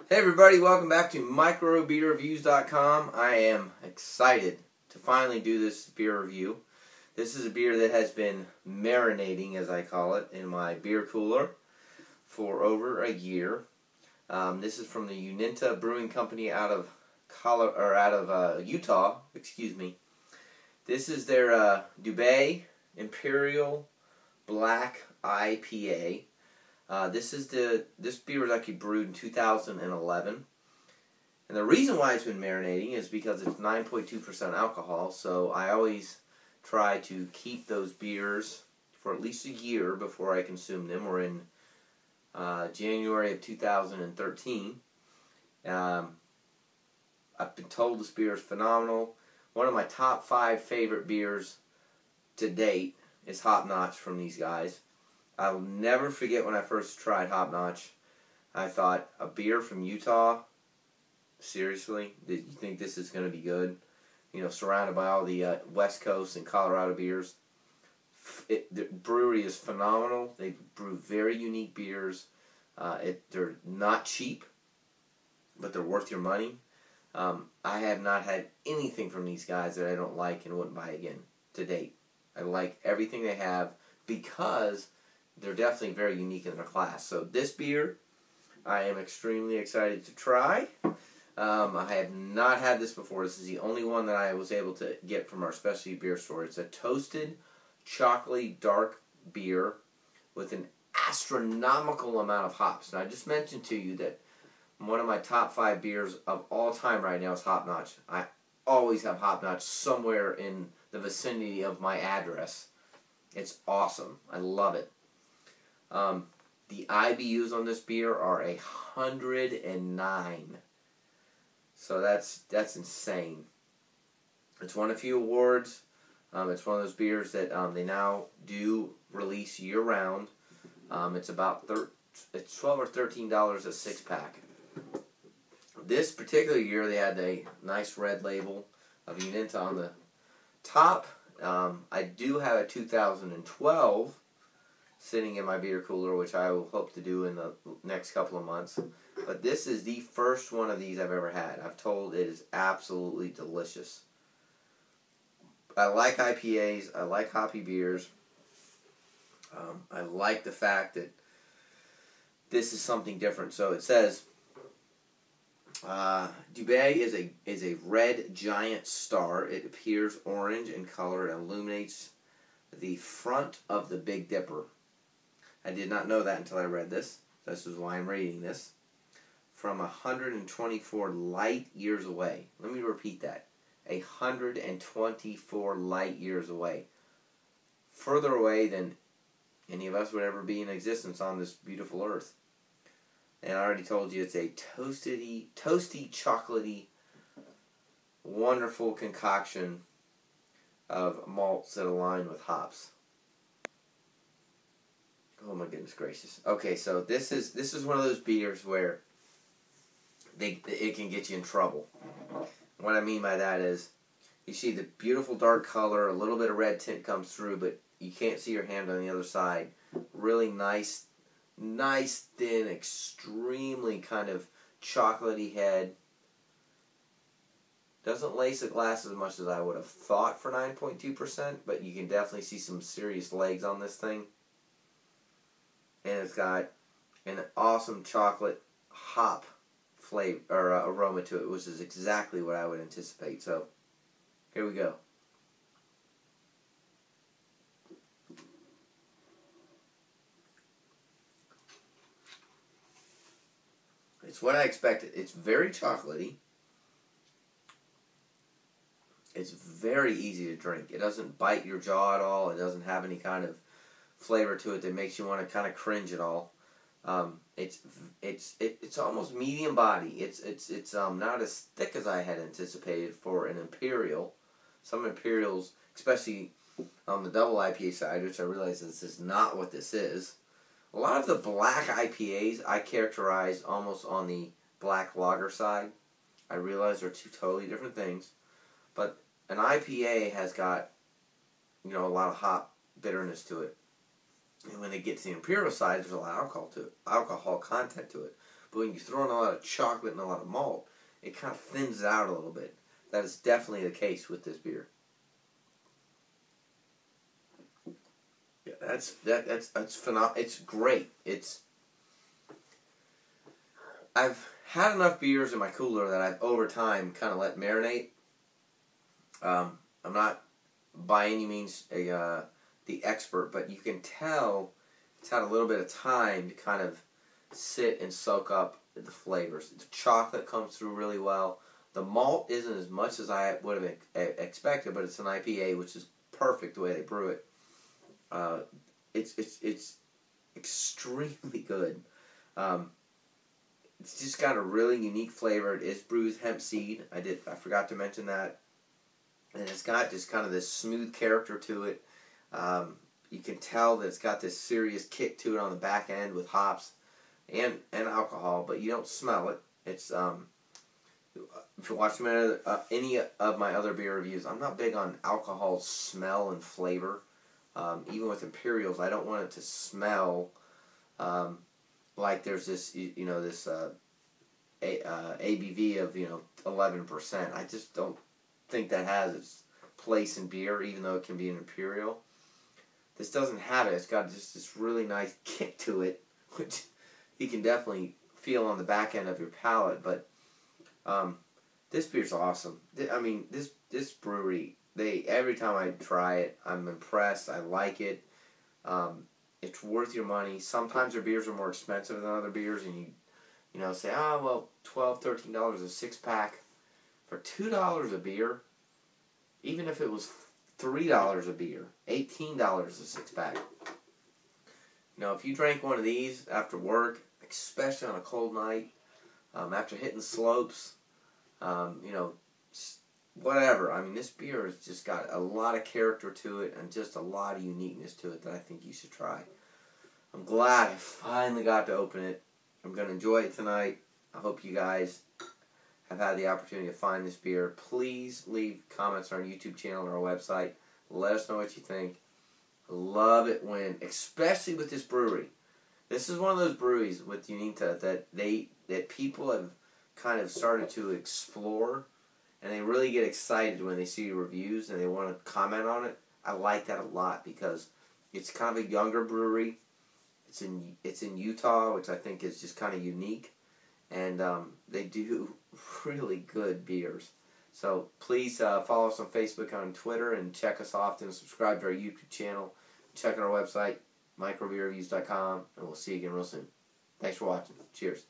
Hey everybody, welcome back to microbeerreviews.com. I am excited to finally do this beer review. This is a beer that has been marinating, as I call it, in my beer cooler for over a year. This is from the Unita Brewing Company out of Utah. Excuse me. This is their Dubhe Imperial Black IPA. This beer was actually brewed in 2011, and the reason why it's been marinating is because it's 9.2% alcohol. So I always try to keep those beers for at least a year before I consume them. We're in January of 2013. I've been told this beer is phenomenal. One of my top 5 favorite beers to date is Hop Notch from these guys. I'll never forget when I first tried Hop Notch. I thought, a beer from Utah? Seriously? Did you think this is going to be good? You know, surrounded by all the West Coast and Colorado beers. The brewery is phenomenal. They brew very unique beers. They're not cheap, but they're worth your money. I have not had anything from these guys that I don't like and wouldn't buy again to date. I like everything they have because they're definitely very unique in their class. So this beer, I am extremely excited to try. I have not had this before. This is the only one that I was able to get from our specialty beer store. It's a toasted, chocolatey, dark beer with an astronomical amount of hops. Now, I just mentioned to you that one of my top 5 beers of all time right now is Hop Notch. I always have Hop Notch somewhere in the vicinity of my address. It's awesome. I love it. The IBUs on this beer are 109. So that's insane. It's won a few awards. It's one of those beers that they now do release year round. It's about it's $12 or $13 a 6-pack. This particular year they had a nice red label of Unita on the top. I do have a 2012 sitting in my beer cooler, which I will hope to do in the next couple of months. But this is the first one of these I've ever had. I've told it is absolutely delicious. I like IPAs. I like hoppy beers. I like the fact that this is something different. So it says, Dubhe is a red giant star. It appears orange in color and illuminates the front of the Big Dipper. I did not know that until I read this. This is why I'm reading this. From 124 light years away. Let me repeat that. 124 light years away. Further away than any of us would ever be in existence on this beautiful earth. And I already told you it's a toasty, chocolatey, wonderful concoction of malts that align with hops. Oh my goodness gracious. Okay, so this is one of those beers where it can get you in trouble. What I mean by that is, you see the beautiful dark color, a little bit of red tint comes through, but you can't see your hand on the other side. Really nice, thin, extremely kind of chocolatey head. Doesn't lace the glass as much as I would have thought for 9.2%, but you can definitely see some serious legs on this thing. And it's got an awesome chocolate hop flavor or aroma to it, which is exactly what I would anticipate. So, here we go. It's what I expected. It's very chocolatey. It's very easy to drink. It doesn't bite your jaw at all. It doesn't have any kind of flavor to it that makes you want to kind of cringe at all. It's almost medium body. It's not as thick as I had anticipated for an Imperial. Some Imperials, especially on the double IPA side, which I realize this is not what this is. A lot of the black IPAs I characterize almost on the black lager side. I realize they're two totally different things, but an IPA has got, a lot of hop bitterness to it. And when it gets to the Imperial side, there's a lot of alcohol content to it. But when you throw in a lot of chocolate and a lot of malt, it kind of thins it out a little bit. That is definitely the case with this beer. Yeah, that's phenomenal. It's great. I've had enough beers in my cooler that I've over time kind of let marinate. I'm not by any means the expert, but you can tell it's had a little bit of time to kind of sit and soak up the flavors. The chocolate comes through really well. The malt isn't as much as I would have expected, but it's an IPA, which is perfect the way they brew it. It's extremely good. It's just got a really unique flavor. It is brewed with hemp seed. I forgot to mention that. And it's got just kind of this smooth character to it. You can tell that it's got this serious kick to it on the back end with hops and alcohol, but you don't smell it. It's if you watch any of my other beer reviews, I'm not big on alcohol smell and flavor. Even with Imperials, I don't want it to smell like there's this this ABV of 11%. I just don't think that has its place in beer, even though it can be an Imperial. This doesn't have it. It's got just this really nice kick to it, which you can definitely feel on the back end of your palate. But this beer's awesome. I mean, this brewery, every time I try it, I'm impressed. I like it. It's worth your money. Sometimes their beers are more expensive than other beers, and you say, oh, well, $12, $13 a six-pack. For $2 a beer, even if it was $3 a beer, $18 a six-pack. If you drank one of these after work, especially on a cold night, after hitting slopes, whatever. I mean, this beer has just got a lot of character to it and just a lot of uniqueness to it that I think you should try. I'm glad I finally got to open it. I'm going to enjoy it tonight. I hope you guys have had the opportunity to find this beer. Please leave comments on our YouTube channel or our website. Let us know what you think. I love it especially with this brewery. This is one of those breweries with Unita that people have kind of started to explore, and they really get excited when they see reviews and they want to comment on it. I like that a lot because it's kind of a younger brewery. It's in Utah, which I think is just kind of unique, and they do really good beers. So please follow us on Facebook, on Twitter, and check us often. Subscribe to our YouTube channel. Check out our website, microbeerreviews.com, and we'll see you again real soon. Thanks for watching. Cheers.